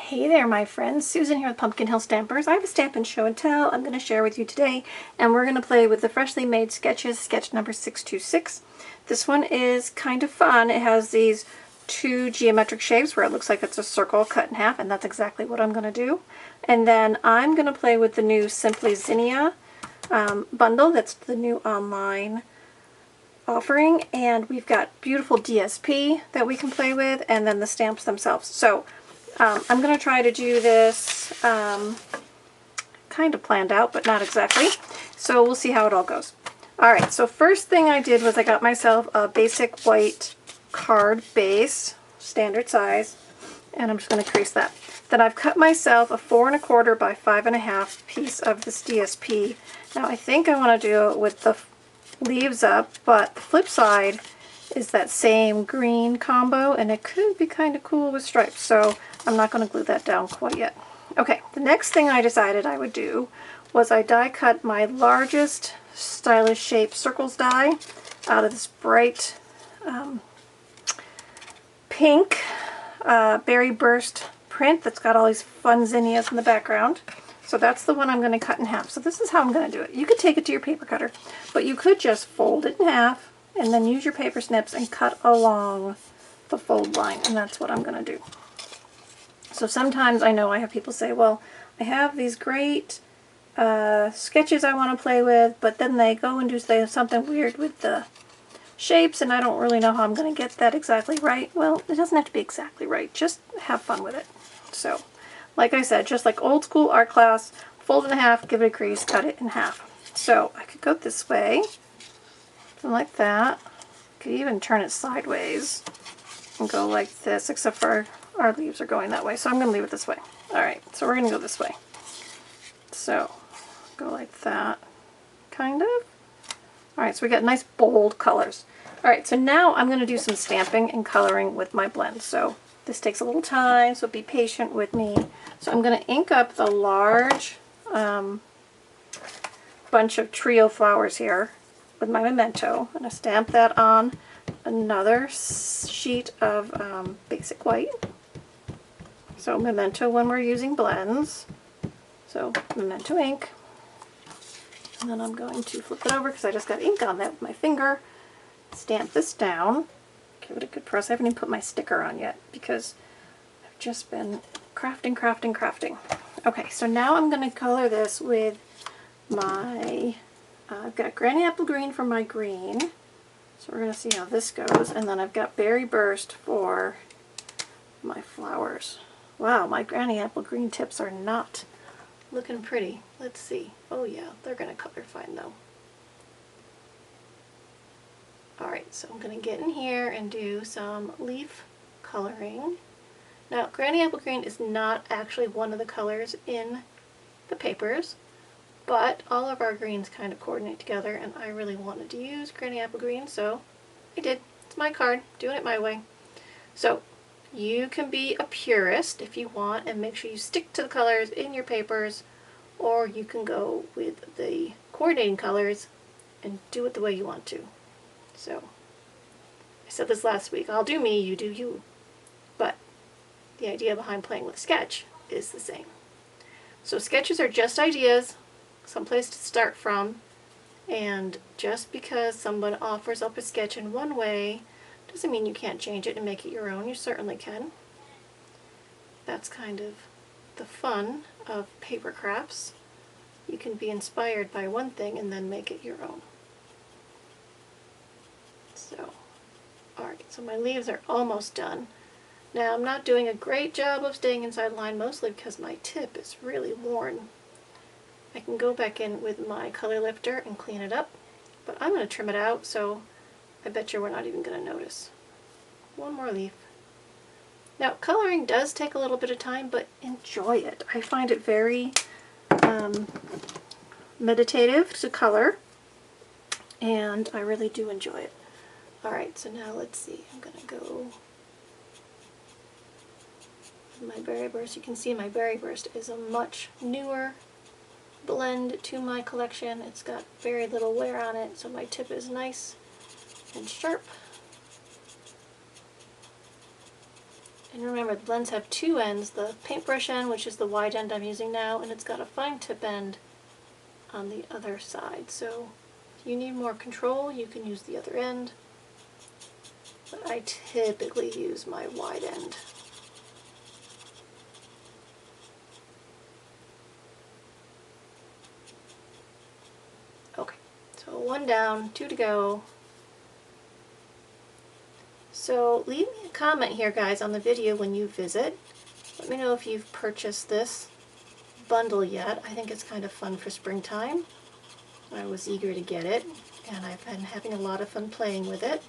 Hey there, my friends. Susan here with Pumpkin Hill Stampers. I have a Stampin' Show and Tell I'm going to share with you today, and we're going to play with the freshly made sketches, sketch number 626. This one is kind of fun. It has these two geometric shapes where it looks like it's a circle cut in half, and that's exactly what I'm going to do. And then I'm going to play with the new Simply Zinnia bundle. That's the new online offering, and we've got beautiful DSP that we can play with, and then the stamps themselves. So I'm going to try to do this kind of planned out, but not exactly. So we'll see how it all goes. Alright, so first thing I did was I got myself a basic white card base, standard size, and I'm just going to crease that. Then I've cut myself a 4 1/4 by 5 1/2 piece of this DSP. Now I think I want to do it with the leaves up, but the flip side is that same green combo, and it could be kind of cool with stripes, so I'm not going to glue that down quite yet. Okay, the next thing I decided I would do was I die cut my largest stylish shape circles die out of this bright pink berry burst print that's got all these fun zinnias in the background. So that's the one I'm going to cut in half. So this is how I'm going to do it. You could take it to your paper cutter, but you could just fold it in half and then use your paper snips and cut along the fold line, and that's what I'm going to do. So sometimes I know I have people say, well, I have these great sketches I want to play with, but then they go and do something weird with the shapes, and I don't really know how I'm going to get that exactly right. Well, it doesn't have to be exactly right. Just have fun with it. So, like I said, just like old school art class, fold it in half, give it a crease, cut it in half. So I could go this way, like that. Could even turn it sideways and go like this, except for our leaves are going that way, so I'm going to leave it this way. Alright, so we're going to go this way. So, go like that, kind of. Alright, so we got nice bold colors. Alright, so now I'm going to do some stamping and coloring with my blend. So, this takes a little time, so be patient with me. So I'm going to ink up the large bunch of trio flowers here with my memento. I'm going to stamp that on another sheet of basic white. So memento when we're using blends. So memento ink. And then I'm going to flip it over because I just got ink on that with my finger. Stamp this down. Give it a good press. I haven't even put my sticker on yet because I've just been crafting. Okay, so now I'm going to color this with my, I've got Granny Apple Green for my green. So we're going to see how this goes. And then I've got Berry Burst for my flowers. Wow, my Granny Apple Green tips are not looking pretty. Let's see. Oh yeah, they're going to color fine though. Alright, so I'm going to get in here and do some leaf coloring. Now, Granny Apple Green is not actually one of the colors in the papers, but all of our greens kind of coordinate together, and I really wanted to use Granny Apple Green, so I did. It's my card, doing it my way. So, you can be a purist if you want and make sure you stick to the colors in your papers, or you can go with the coordinating colors and do it the way you want to. So, I said this last week, I'll do me, you do you. But the idea behind playing with sketch is the same. So sketches are just ideas, someplace to start from, and just because someone offers up a sketch in one way doesn't mean you can't change it and make it your own. You certainly can. That's kind of the fun of paper crafts. You can be inspired by one thing and then make it your own. So, alright, so my leaves are almost done. Now I'm not doing a great job of staying inside line, mostly because my tip is really worn. I can go back in with my color lifter and clean it up, but I'm going to trim it out, so I bet you we're not even going to notice. One more leaf. Now, coloring does take a little bit of time, but enjoy it. I find it very meditative to color, and I really do enjoy it. Alright, so now let's see. I'm going to go with my Berry Burst. You can see my Berry Burst is a much newer blend to my collection. It's got very little wear on it, so my tip is nice and sharp And remember, the blends have two ends, the paintbrush end, which is the wide end I'm using now, and it's got a fine tip end on the other side. So if you need more control, you can use the other end, but I typically use my wide end. Okay, so one down, two to go. So leave me a comment here, guys, on the video when you visit. Let me know if you've purchased this bundle yet. I think it's kind of fun for springtime. I was eager to get it, and I've been having a lot of fun playing with it.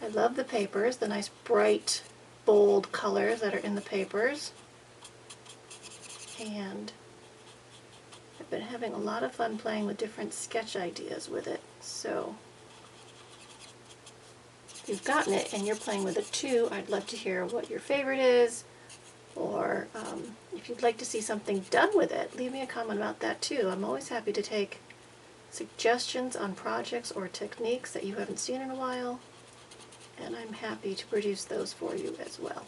I love the papers, the nice bright, bold colors that are in the papers. And I've been having a lot of fun playing with different sketch ideas with it. So if you've gotten it and you're playing with it too, I'd love to hear what your favorite is, or if you'd like to see something done with it, leave me a comment about that too. I'm always happy to take suggestions on projects or techniques that you haven't seen in a while, and I'm happy to produce those for you as well.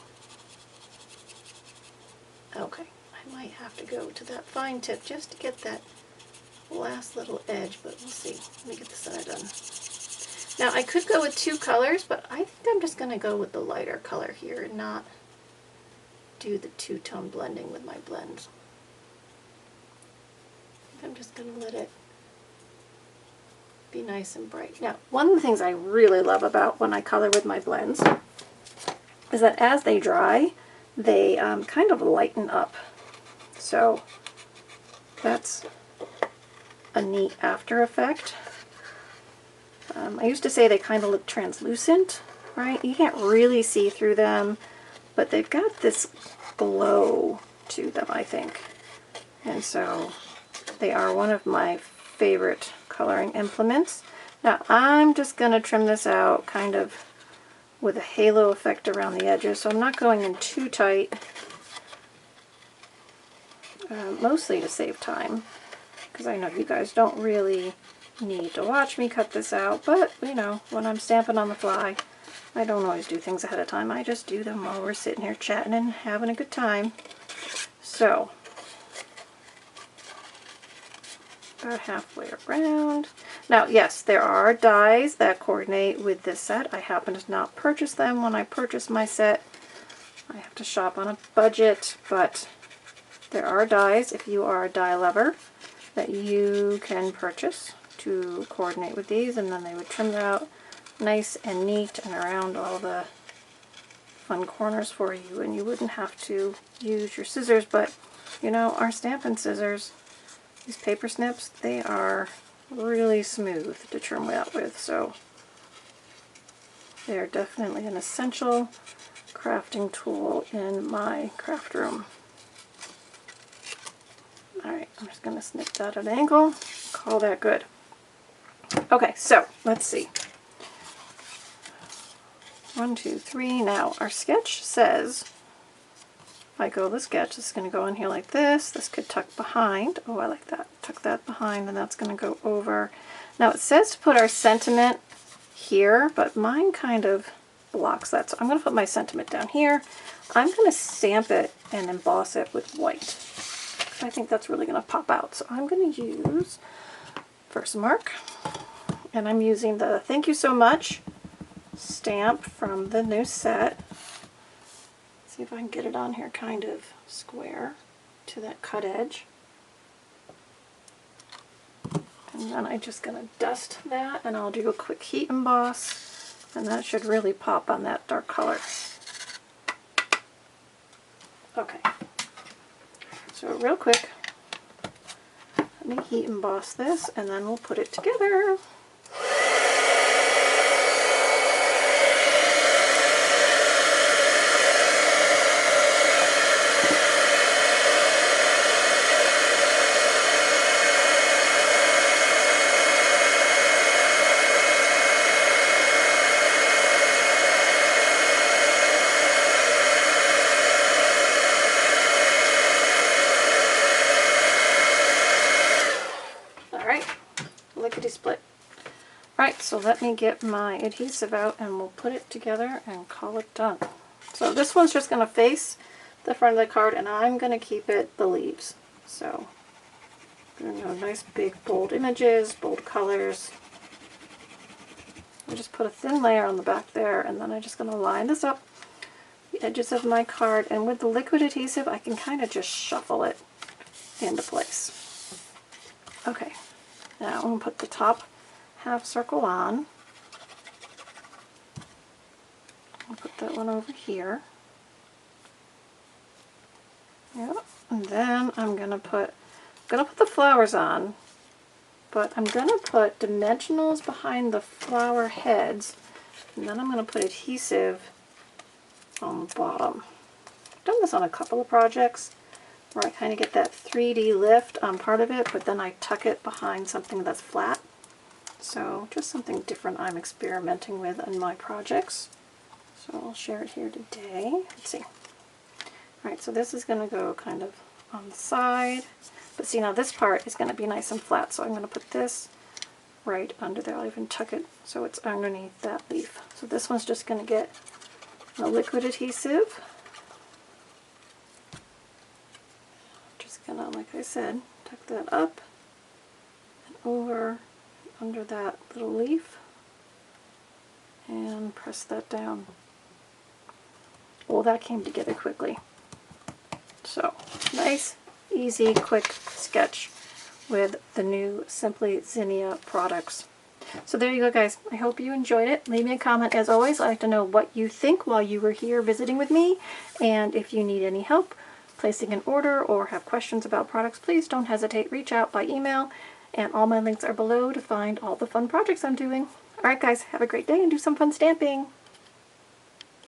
Okay, I might have to go to that fine tip just to get that last little edge, but we'll see. Let me get the center done. Now I could go with two colors, but I think I'm just going to go with the lighter color here and not do the two-tone blending with my blends. I think I'm just going to let it be nice and bright. Now, one of the things I really love about when I color with my blends is that as they dry, they kind of lighten up. So that's a neat after effect. I used to say they kind of look translucent, right? You can't really see through them, but they've got this glow to them, I think. And so they are one of my favorite coloring implements. Now I'm just going to trim this out kind of with a halo effect around the edges, so I'm not going in too tight, mostly to save time, because I know you guys don't really need to watch me cut this out, but you know, when I'm stamping on the fly, I don't always do things ahead of time. I just do them while we're sitting here chatting and having a good time. So, about halfway around. Now, yes, there are dies that coordinate with this set. I happen to not purchase them when I purchase my set. I have to shop on a budget, but there are dies, if you are a die lover, that you can purchase to coordinate with these, and then they would trim it out nice and neat and around all the fun corners for you, and you wouldn't have to use your scissors. But you know, our Stampin' scissors, these paper snips, they are really smooth to trim out with, so they are definitely an essential crafting tool in my craft room. Alright, I'm just going to snip that at an angle, call that good. Okay, so let's see. 1, 2, 3. Now our sketch says, if I go the sketch, this is going to go in here like this. This could tuck behind. Oh, I like that. Tuck that behind, and that's going to go over. Now it says to put our sentiment here, but mine kind of blocks that. So I'm going to put my sentiment down here. I'm going to stamp it and emboss it with white. I think that's really going to pop out. So I'm going to use Versamark, and I'm using the Thank You So Much stamp from the new set. See if I can get it on here kind of square to that cut edge. And then I'm just going to dust that, and I'll do a quick heat emboss, and that should really pop on that dark color. Okay, so real quick, let me heat emboss this, and then we'll put it together. Split. Right, so let me get my adhesive out and we'll put it together and call it done. So this one's just going to face the front of the card, and I'm going to keep it the leaves. So I'm going to do nice big bold images, bold colors. I just put a thin layer on the back there, and then I'm just going to line this up, the edges of my card, and with the liquid adhesive I can kind of just shuffle it into place. Okay, now I'm going to put the top half circle on. I'll put that one over here. Yep, and then I'm going to put the flowers on, but I'm going to put dimensionals behind the flower heads, and then I'm going to put adhesive on the bottom. I've done this on a couple of projects where I kind of get that 3D lift on part of it, but then I tuck it behind something that's flat. So just something different I'm experimenting with in my projects. So I'll share it here today. Let's see. Alright, so this is going to go kind of on the side. But see, now this part is going to be nice and flat, so I'm going to put this right under there. I'll even tuck it so it's underneath that leaf. So this one's just going to get a liquid adhesive. Just going to, like I said, tuck that up and over under that little leaf and press that down. Well, that came together quickly. So, nice, easy, quick sketch with the new Simply Zinnia products. So there you go, guys. I hope you enjoyed it. Leave me a comment. As always, I'd like to know what you think while you were here visiting with me. And if you need any help placing an order or have questions about products, please don't hesitate. Reach out by email. And all my links are below to find all the fun projects I'm doing. Alright guys, have a great day and do some fun stamping!